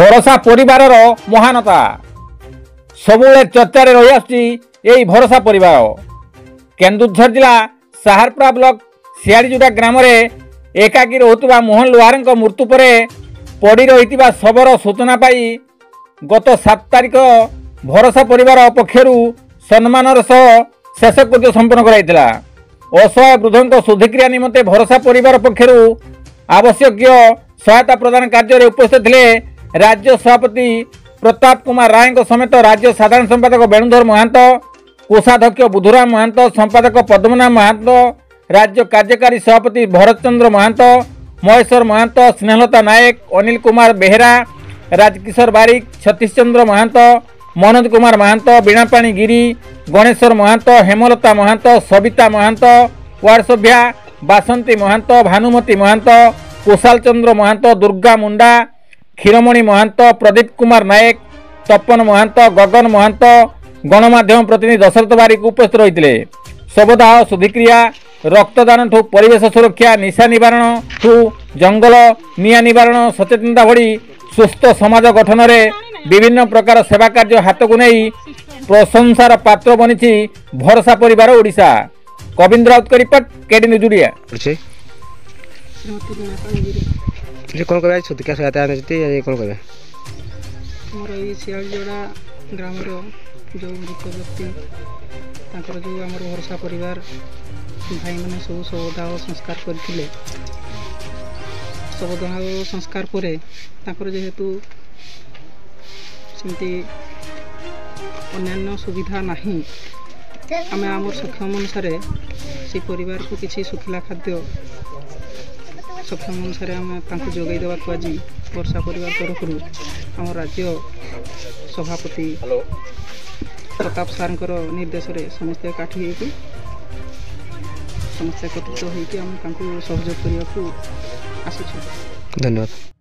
भरोसा परिवार महानता सबुले चर्चार रही आसुची भरोसा परिवार। केन्दुझर जिला साहारपड़ा ब्लॉक सियाड़ीजुड़ा ग्राम एकाकी रोहुवा मोहन लुहार मृत्यु पर पड़ी रही शबर सूचना पाई गत 7 तारिख भरोसा परिवार पक्षर सम्मानर सह शेषकृत्य संपन्न कराइला। असहाय वृद्धों शुद्धिक्रिया निमंते भरोसा परिवार पक्षर आवश्यक सहायता प्रदान कार्य उपस्थित थे राज्य सभापति प्रताप कुमार राय समेत राज्य साधारण संपादक वेणुधर महांत, कोषाध्यक्ष बुधुराम महांत, संपादक पद्मनाभ महांत, राज्य कार्यकारी सभापति भरत चंद्र महांत, महेश्वर महांत, स्नेहलता नायक, अनिल कुमार बेहेरा, राजकिशोर बारिक, सतीश चंद्र महांत, मनोज कुमार महांत, बीणापाणी गिरी, गणेश्वर महांत, हेमलता महांत, सविता महांत, वार्ड सभ्या बासंती महांत, भानुमती महांत, कुशाल चंद्र महांत, दुर्गा मुंडा, क्षीरमणि महांत, प्रदीप कुमार नायक, तपन महांत, गगन महांत, गणमाध्यम प्रतिनिधि दशरथ बारिक उपस्थित रही थे। शवदाह शुद्धिक्रिया रक्तदान ठू परिवेश सुरक्षा निशा निवारण ठू जंगल निया निवारण सचेतनता भली सुस्थ समाज गठन में विभिन्न प्रकार सेवा कार्य हाथ को नहीं प्रशंसार पात्र बनी भरोसा परिवार ओडिशा। कविंद्र राउत का रिपोर्ट केडी न्यूज ओडिया। कौन कह क्या सहायता कौन कह मोर ये सियाड़ीजोड़ा ग्राम जो मृत व्यक्ति जो आम भरोसा परिवार भाई मैंने सब शवदाह संस्कार करते शवदाह संस्कार पर जेहेतु सेमती अन्यान्य सुविधा नहीं आम आम सक्षम अनुसार से परिवार को किसी सुखिला खाद्य सक्षम अनुसार आम जोगाई देवा आज भरोसा परिवार तरफ आम राज्य सभापति प्रताप सार निर्देश समस्ते एकाठी हो समस्या एकत्रित होकर आम सहयोग करने को आसुଛୁ। धन्यवाद।